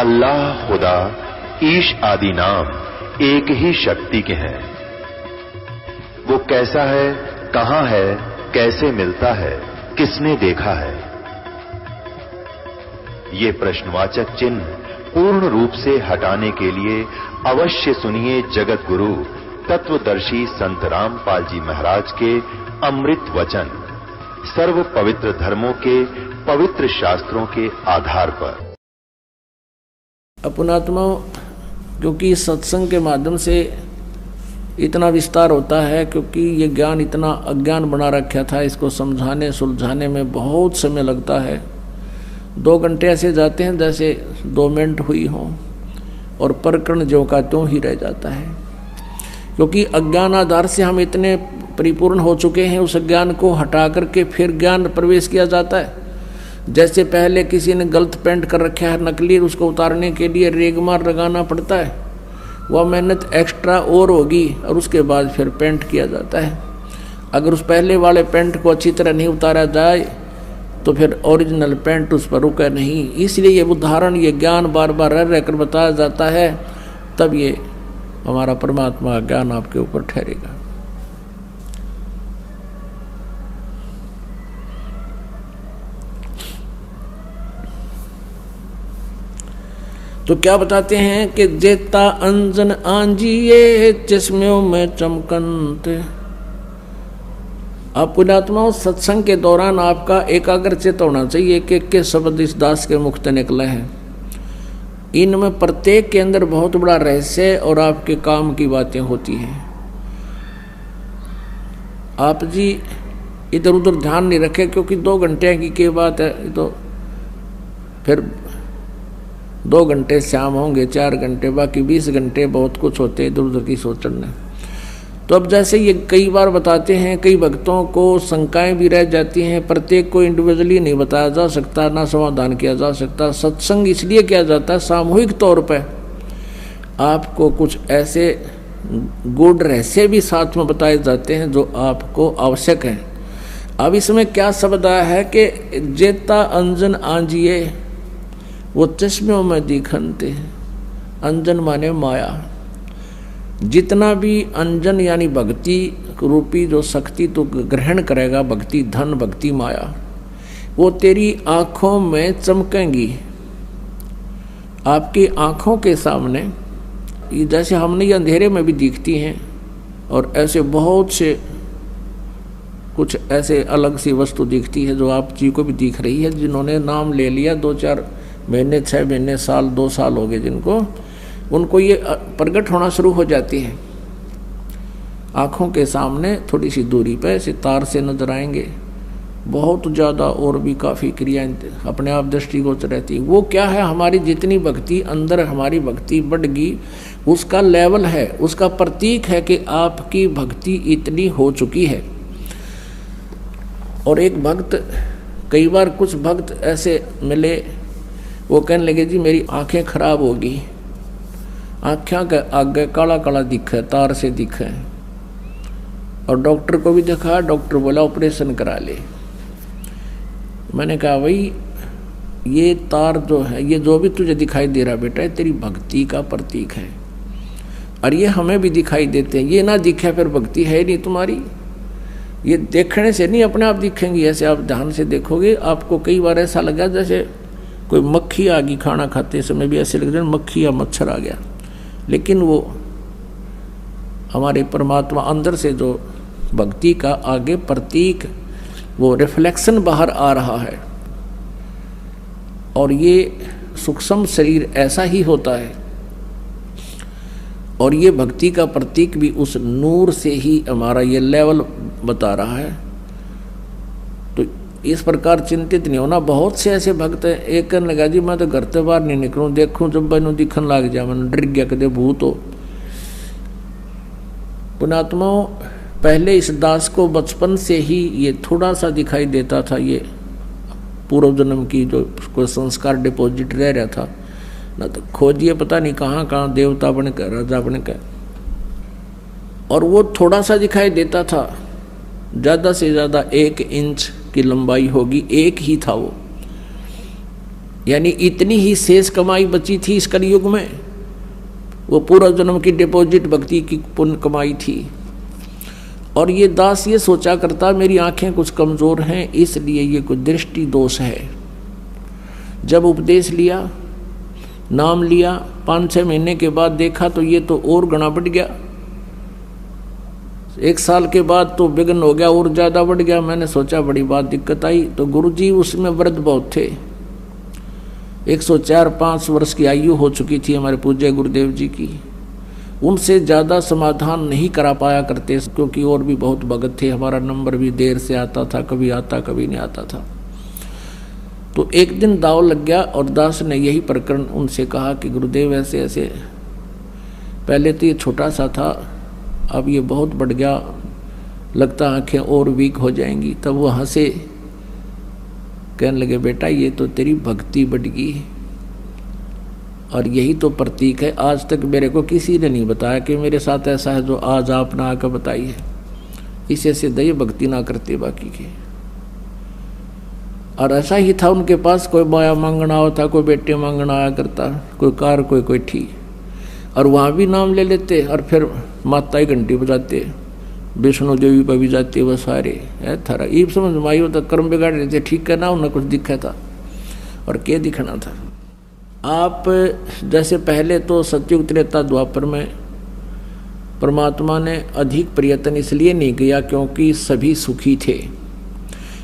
अल्लाह, खुदा, ईश आदि नाम एक ही शक्ति के हैं। वो कैसा है, कहां है, कैसे मिलता है, किसने देखा है? ये प्रश्नवाचक चिन्ह पूर्ण रूप से हटाने के लिए अवश्य सुनिए जगत गुरु तत्वदर्शी संत रामपाल जी महाराज के अमृत वचन, सर्व पवित्र धर्मों के पवित्र शास्त्रों के आधार पर। अपनात्मा, क्योंकि सत्संग के माध्यम से इतना विस्तार होता है, क्योंकि ये ज्ञान इतना अज्ञान बना रखा था, इसको समझाने सुलझाने में बहुत समय लगता है। 2 घंटे ऐसे जाते हैं जैसे 2 मिनट हुई हों, और प्रकरण ज्यों का त्यों ही रह जाता है, क्योंकि अज्ञान आधार से हम इतने परिपूर्ण हो चुके हैं। उस ज्ञान को हटा करके फिर ज्ञान प्रवेश किया जाता है। जैसे पहले किसी ने गलत पेंट कर रखा है नकली, उसको उतारने के लिए रेगमार लगाना पड़ता है, वह मेहनत एक्स्ट्रा और होगी, और उसके बाद फिर पेंट किया जाता है। अगर उस पहले वाले पेंट को अच्छी तरह नहीं उतारा जाए तो फिर ओरिजिनल पेंट उस पर रुके नहीं। इसलिए ये उदाहरण, ये ज्ञान बार बार रह रहकर बताया जाता है, तब ये हमारा परमात्मा का ज्ञान आपके ऊपर ठहरेगा। तो क्या बताते हैं कि जेता अंजन आंजिए चश्मों में चमकंते। आप पुण्यात्माओं, सत्संग के दौरान आपका एकाग्रचित होना चाहिए कि के शब्द इस दास के मुख से निकले हैं। इनमें प्रत्येक के अंदर बहुत बड़ा रहस्य और आपके काम की बातें होती हैं। आप जी इधर उधर ध्यान नहीं रखें, क्योंकि 2 घंटे की बात है, तो फिर 2 घंटे शाम होंगे, 4 घंटे, बाकी 20 घंटे बहुत कुछ होते इधर उधर की सोचने। तो अब जैसे ये कई बार बताते हैं, कई भक्तों को शंकाएं भी रह जाती हैं। प्रत्येक को इंडिविजुअली नहीं बताया जा सकता, ना समाधान किया जा सकता। सत्संग इसलिए किया जाता है सामूहिक तौर पर, आपको कुछ ऐसे गूढ़ रहस्य भी साथ में बताए जाते हैं जो आपको आवश्यक है। अब इसमें क्या शब्द आया है कि जेता अंजन आंजिए, वो चश्मों में दिखनते हैं। अंजन माने माया। जितना भी अंजन यानी भक्ति रूपी जो शक्ति तो ग्रहण करेगा, भक्ति धन, भक्ति माया, वो तेरी आंखों में चमकेंगी। आपकी आंखों के सामने जैसे हमने ये अंधेरे में भी दिखती हैं, और ऐसे बहुत से कुछ ऐसे अलग सी वस्तु दिखती है जो आप जी को भी दिख रही है। जिन्होंने नाम ले लिया 2-4 महीने, 6 महीने, साल, 2 साल हो गए जिनको, उनको ये प्रकट होना शुरू हो जाती है। आँखों के सामने थोड़ी सी दूरी पे सितार से नजर आएंगे, बहुत ज़्यादा और भी काफ़ी क्रियाएं अपने आप दृष्टिगोचर रहती। वो क्या है, हमारी जितनी भक्ति अंदर, हमारी भक्ति बढ़गी, उसका लेवल है, उसका प्रतीक है कि आपकी भक्ति इतनी हो चुकी है। और एक भक्त, कई बार कुछ भक्त ऐसे मिले, वो कहने लगे जी मेरी आंखें खराब होगी, आँखें के आगे काला काला दिखे, तार से दिखे, और डॉक्टर को भी दिखा, डॉक्टर बोला ऑपरेशन करा ले। मैंने कहा भाई ये तार जो है, ये जो भी तुझे दिखाई दे रहा बेटा, तेरी भक्ति का प्रतीक है, और ये हमें भी दिखाई देते हैं। ये ना दिखे फिर भक्ति है नहीं तुम्हारी। ये देखने से नहीं अपने आप दिखेंगी, ऐसे आप ध्यान से देखोगे। आपको कई बार ऐसा लगा जैसे कोई मक्खी आ गई, खाना खाते समय भी ऐसे लग रहा है मक्खी या मच्छर आ गया, लेकिन वो हमारे परमात्मा अंदर से जो भक्ति का आगे प्रतीक, वो रिफ्लेक्शन बाहर आ रहा है। और ये सूक्ष्म शरीर ऐसा ही होता है, और ये भक्ति का प्रतीक भी उस नूर से ही हमारा ये लेवल बता रहा है। तो इस प्रकार चिंतित नहीं होना। बहुत से ऐसे भक्त हैं, एक कहने लगा जी मैं तो घर से बाहर नहीं निकलूँ, देखूँ जब मैनू दिखन लग जाए, मैंने डर गया कदे भूत हो। पुण्यात्माओं, पहले इस दास को बचपन से ही ये थोड़ा सा दिखाई देता था, ये पूर्व जन्म की जो कोई संस्कार डिपॉजिट रह रहा था ना, तो खोजिए पता नहीं कहाँ कहाँ देवता बनकर, राजा बनकर, और वो थोड़ा सा दिखाई देता था। ज़्यादा से ज़्यादा 1 इंच की लंबाई होगी, एक ही था वो। यानी इतनी ही शेष कमाई बची थी इस कलयुग में, वो पूरा जन्म की डिपॉजिट भक्ति की पुण्य कमाई थी। और ये दास ये सोचा करता मेरी आंखें कुछ कमजोर हैं, इसलिए ये कुछ दृष्टि दोष है। जब उपदेश लिया, नाम लिया, 5-6 महीने के बाद देखा तो ये तो और गणा बढ़ गया। 1 साल के बाद तो विघ्न हो गया, और ज़्यादा बढ़ गया। मैंने सोचा बड़ी बात दिक्कत आई। तो गुरुजी उसमें वृद्ध बहुत थे, 104-105 वर्ष की आयु हो चुकी थी हमारे पूज्य गुरुदेव जी की। उनसे ज़्यादा समाधान नहीं करा पाया करते, क्योंकि और भी बहुत भगत थे। हमारा नंबर भी देर से आता था, कभी आता कभी नहीं आता था। तो एक दिन दाव लग गया और दास ने यही प्रकरण उनसे कहा कि गुरुदेव ऐसे ऐसे, पहले तो ये छोटा सा था, अब ये बहुत बढ़ गया, लगता आंखें और वीक हो जाएंगी। तब वो हंसे, कहने लगे बेटा ये तो तेरी भक्ति बढ़ गई, और यही तो प्रतीक है। आज तक मेरे को किसी ने नहीं बताया कि मेरे साथ ऐसा है जो आज आपने आकर बताई है। इसे से दया भक्ति ना करते बाकी के। और ऐसा ही था उनके पास, कोई माया मांगना होता, कोई बेटे मांगना आया करता, कोई कार कोई ठीक, और वहाँ भी नाम ले लेते और फिर माता ही घंटी बजाते, विष्णु देवी पर भी जाते वो सारे है थारा। ईब समझ माई होता कर्म बिगाड़ रहे थे, ठीक है ना, उन्हें कुछ दिखा था और क्या दिखना था। आप जैसे पहले तो सतयुग त्रेता द्वापर में परमात्मा ने अधिक प्रयत्न इसलिए नहीं किया क्योंकि सभी सुखी थे,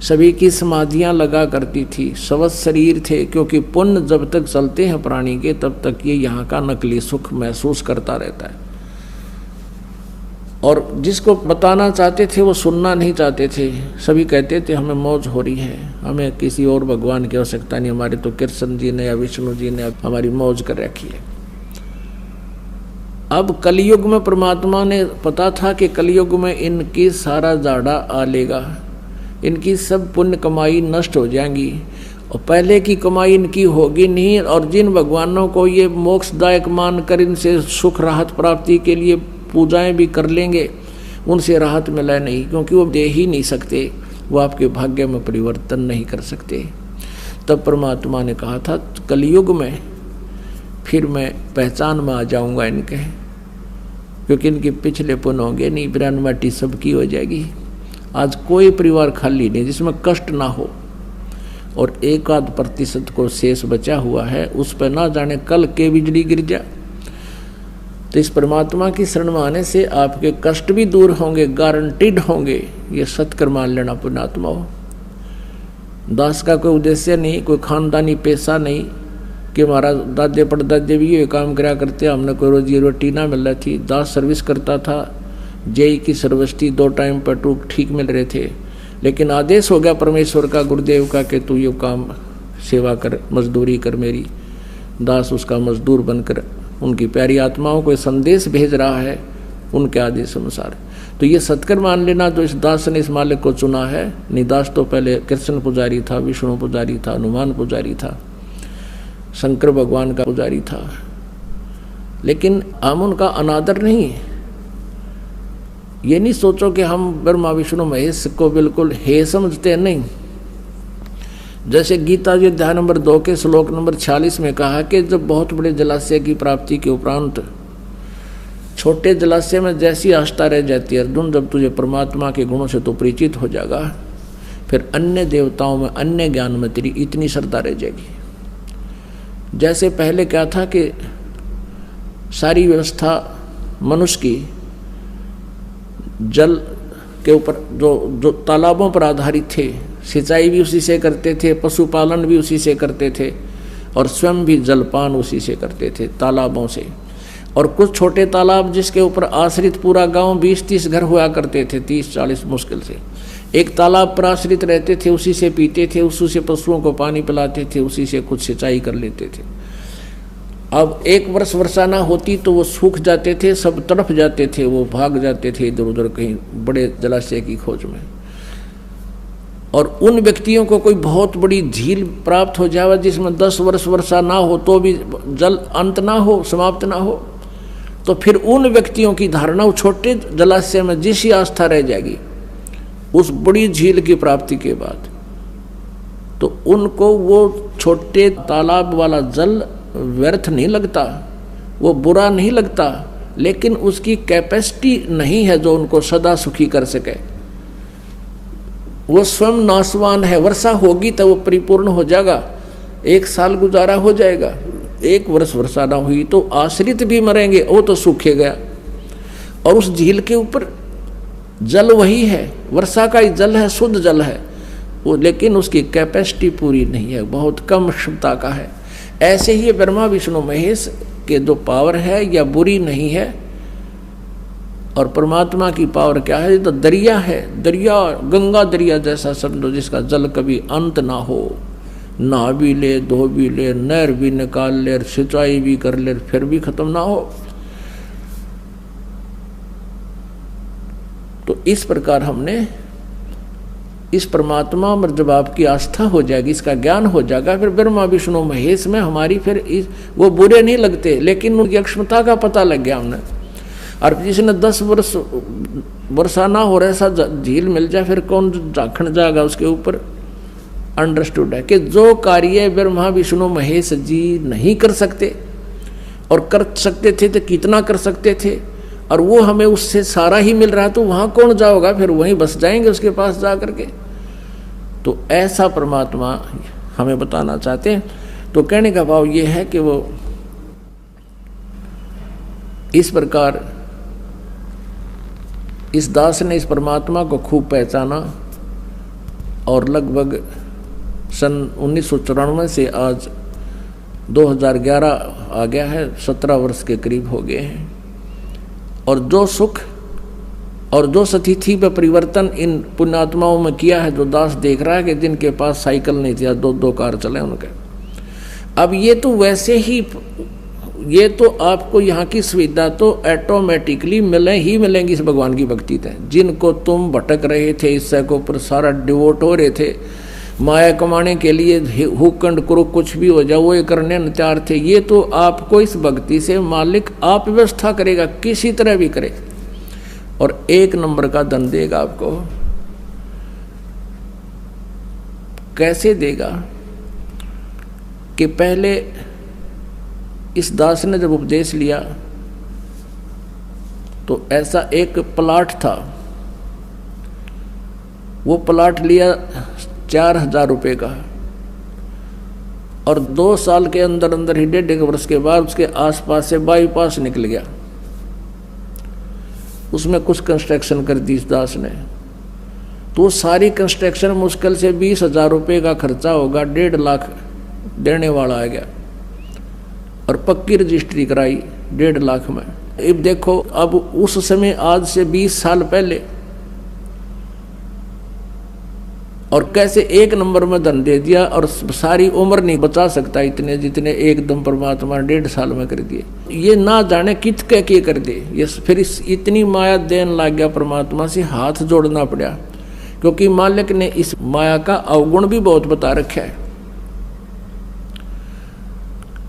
सभी की समाधियां लगा करती थी, स्वस्थ शरीर थे। क्योंकि पुण्य जब तक चलते हैं प्राणी के तब तक ये यहाँ का नकली सुख महसूस करता रहता है। और जिसको बताना चाहते थे वो सुनना नहीं चाहते थे। सभी कहते थे हमें मौज हो रही है, हमें किसी और भगवान की आवश्यकता नहीं, हमारे तो कृष्ण जी ने या विष्णु जी ने हमारी मौज कर रखी है। अब कलयुग में परमात्मा ने पता था कि कलयुग में इनकी सारा जाड़ा आ लेगा, इनकी सब पुण्य कमाई नष्ट हो जाएंगी और पहले की कमाई इनकी होगी नहीं। और जिन भगवानों को ये मोक्षदायक मानकर इनसे सुख राहत प्राप्ति के लिए पूजाएं भी कर लेंगे, उनसे राहत मिला नहीं, क्योंकि वो दे ही नहीं सकते, वो आपके भाग्य में परिवर्तन नहीं कर सकते। तब परमात्मा ने कहा था कलयुग में फिर मैं पहचान में आ जाऊंगा इनके, क्योंकि इनके पिछले पुण्य होंगे नहीं, बिरान माटी सबकी हो जाएगी। आज कोई परिवार खाली नहीं जिसमें कष्ट ना हो, और 1-8% को शेष बचा हुआ है, उस पर ना जाने कल के बिजली गिर जाए। तो इस परमात्मा की शरण में आने से आपके कष्ट भी दूर होंगे, गारंटीड होंगे। ये सत्कर मान लेना पुण्यात्मा हो। दास का कोई उद्देश्य नहीं, कोई खानदानी पैसा नहीं कि हमारा दादे परदादे भी ये काम करा करते, हमने कोई रोजी रोटी ना मिल रही थी। दास सर्विस करता था, जेई की सर्विस थी, 2 टाइम पर टूक ठीक मिल रहे थे, लेकिन आदेश हो गया परमेश्वर का, गुरुदेव का कि तू ये काम सेवा कर, मजदूरी कर मेरी। दास उसका मजदूर बनकर उनकी प्यारी आत्माओं को संदेश भेज रहा है उनके आदेश अनुसार। तो ये सत्कर मान लेना जो इस दास ने इस मालिक को चुना है। नहीं, दास तो पहले कृष्ण पुजारी था, विष्णु पुजारी था, हनुमान पुजारी था, शंकर भगवान का पुजारी था, लेकिन हम उनका अनादर नहीं। ये नहीं सोचो कि हम ब्रह्मा विष्णु महेश को बिल्कुल हे समझते, नहीं। जैसे गीता जी अध्याय नंबर 2 के श्लोक नंबर 46 में कहा कि जब बहुत बड़े जलाशय की प्राप्ति के उपरांत छोटे जलाशय में जैसी आस्था रह जाती है अर्जुन, जब तुझे परमात्मा के गुणों से तो परिचित हो जाएगा, फिर अन्य देवताओं में, अन्य ज्ञान में तेरी इतनी श्रद्धा रह जाएगी। जैसे पहले क्या था कि सारी व्यवस्था मनुष्य की जल के ऊपर जो तालाबों पर आधारित थे, सिंचाई भी उसी से करते थे, पशुपालन भी उसी से करते थे, और स्वयं भी जलपान उसी से करते थे तालाबों से। और कुछ छोटे तालाब जिसके ऊपर आश्रित पूरा गांव 20-30 घर हुआ करते थे, 30-40 मुश्किल से एक तालाब पर आश्रित रहते थे, उसी से पीते थे, उसी से पशुओं को पानी पिलाते थे, उसी से कुछ सिंचाई कर लेते थे। अब 1 वर्ष वर्षा ना होती तो वो सूख जाते थे, सब तड़प जाते थे, वो भाग जाते थे इधर उधर कहीं बड़े जलाशय की खोज में। और उन व्यक्तियों को कोई बहुत बड़ी झील प्राप्त हो जाए जिसमें 10 वर्ष वर्षा ना हो तो भी जल अंत ना हो, समाप्त ना हो, तो फिर उन व्यक्तियों की धारणा उस छोटे जलाशय में जिस आस्था रह जाएगी उस बड़ी झील की प्राप्ति के बाद। तो उनको वो छोटे तालाब वाला जल व्यर्थ नहीं लगता, वो बुरा नहीं लगता, लेकिन उसकी कैपेसिटी नहीं है जो उनको सदा सुखी कर सके। वो स्वयं नाशवान है। वर्षा होगी तो वो परिपूर्ण हो जाएगा, 1 साल गुजारा हो जाएगा। 1 वर्ष वर्षा ना हुई तो आश्रित भी मरेंगे, वो तो सूखे गया। और उस झील के ऊपर जल वही है, वर्षा का ही जल है, शुद्ध जल है वो, लेकिन उसकी कैपेसिटी पूरी नहीं है, बहुत कम क्षमता का है। ऐसे ही ब्रह्मा विष्णु महेश के जो पावर है या बुरी नहीं है, और परमात्मा की पावर क्या है? तो दरिया है, दरिया गंगा दरिया जैसा समझो, जिसका जल कभी अंत ना हो, नहा भी ले, धो भी ले, नहर भी निकाल ले, सिंचाई भी कर ले, फिर भी खत्म ना हो। तो इस प्रकार हमने इस परमात्मा में जब आपकी आस्था हो जाएगी, इसका ज्ञान हो जाएगा, फिर ब्रह्मा विष्णु महेश में हमारी फिर वो बुरे नहीं लगते, लेकिन उनकी अक्षमता का पता लग गया हमने। और जिसने 10 वर्ष वर्षा ना हो रहा ऐसा झील मिल जाए, फिर कौन झांकण जाएगा उसके ऊपर। अंडरस्टूड है कि जो कार्य ब्रह्मा विष्णु महेश जी नहीं कर सकते, और कर सकते थे तो कितना कर सकते थे, और वो हमें उससे सारा ही मिल रहा है, तो वहाँ कौन जाओगा? फिर वहीं बस जाएंगे उसके पास जा करके। तो ऐसा परमात्मा हमें बताना चाहते हैं। तो कहने का भाव ये है कि वो इस प्रकार इस दास ने इस परमात्मा को खूब पहचाना, और लगभग सन 1994 से आज 2011 आ गया है, 17 वर्ष के करीब हो गए हैं। और जो सुख और जो स्थिति पे परिवर्तन इन पुण्यात्माओं में किया है, जो दास देख रहा है कि जिनके पास साइकिल नहीं थी, 2 कार चले उनके, अब ये तो वैसे ही, ये तो आपको यहाँ की सुविधा तो ऑटोमेटिकली मिले ही मिलेंगी इस भगवान की भक्ति से। जिनको तुम भटक रहे थे, इससे को ऊपर सारा डिवोट हो रहे थे, माया कमाने के लिए हुकंड करो, कुछ भी हो जाए वो ये करने तैयार थे, ये तो आपको इस भक्ति से मालिक आप व्यवस्था करेगा, किसी तरह भी करे, और 1 नंबर का धन देगा आपको। कैसे देगा? कि पहले इस दास ने जब उपदेश लिया तो ऐसा एक प्लाट था, वो प्लाट लिया 4000 रुपये का, और 2 साल के अंदर अंदर ही 1.5 वर्ष के बाद उसके आसपास से बाईपास निकल गया। उसमें कुछ कंस्ट्रक्शन कर दी इस दास ने, तो सारी कंस्ट्रक्शन मुश्किल से 20,000 रुपये का खर्चा होगा, 1.5 लाख देने वाला आ गया, और पक्की रजिस्ट्री कराई 1.5 लाख में। अब देखो, अब उस समय आज से 20 साल पहले, और कैसे 1 नंबर में धन दे दिया, और सारी उम्र नहीं बचा सकता इतने जितने एकदम परमात्मा 1.5 साल में कर दिए। ये ना जाने कित के कर दे, ये फिर इतनी माया देने लग गया परमात्मा से, हाथ जोड़ना पड़ा, क्योंकि मालिक ने इस माया का अवगुण भी बहुत बता रखा है।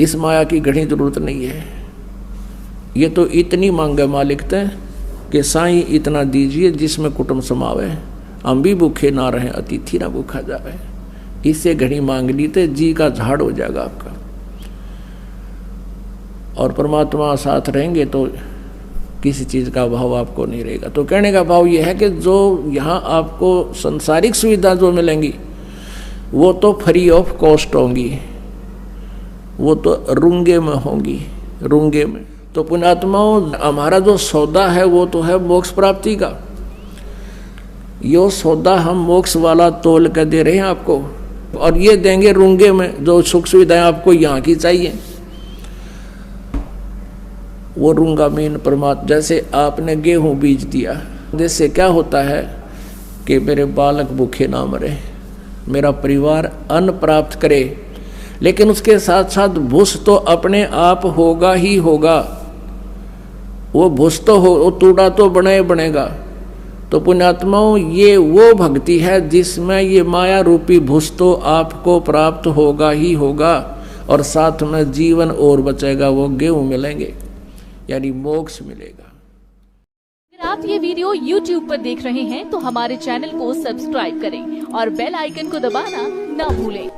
इस माया की घड़ी जरूरत नहीं है, ये तो इतनी मांगे मालिक ते कि साईं इतना दीजिए जिसमें कुटुंब समावे, हम भी भूखे ना रहे, अतिथि ना भूखा जावे। इससे घड़ी मांग ली तो जी का झाड़ हो जाएगा आपका, और परमात्मा साथ रहेंगे तो किसी चीज़ का अभाव आपको नहीं रहेगा। तो कहने का भाव ये है कि जो यहाँ आपको संसारिक सुविधा जो मिलेंगी वो तो फ्री ऑफ कॉस्ट होंगी, वो तो रुंगे में होंगी, रुंगे में। तो पुण्यात्माओं, हमारा जो सौदा है वो तो है मोक्ष प्राप्ति का। यो सौदा हम मोक्ष वाला तोल कर दे रहे हैं आपको, और ये देंगे रुंगे में जो सुख सुविधाएं आपको यहाँ की चाहिए। वो रुंगा मीन परमात्मा, जैसे आपने गेहूं बीज दिया, जिससे क्या होता है कि मेरे बालक भूखे ना मरे, मेरा परिवार अन्न प्राप्त करे, लेकिन उसके साथ साथ भूस तो अपने आप होगा ही होगा। वो भूस तो हो, वो तूड़ा तो बनेगा। तो पुण्यात्माओं, ये वो भक्ति है जिसमें ये माया रूपी भूस तो आपको प्राप्त होगा ही होगा, और साथ में जीवन और बचेगा, वो गेहूं मिलेंगे, यानी मोक्ष मिलेगा। अगर आप आप ये वीडियो YouTube पर देख रहे हैं तो हमारे चैनल को सब्सक्राइब करें और बेल आइकन को दबाना ना भूलें।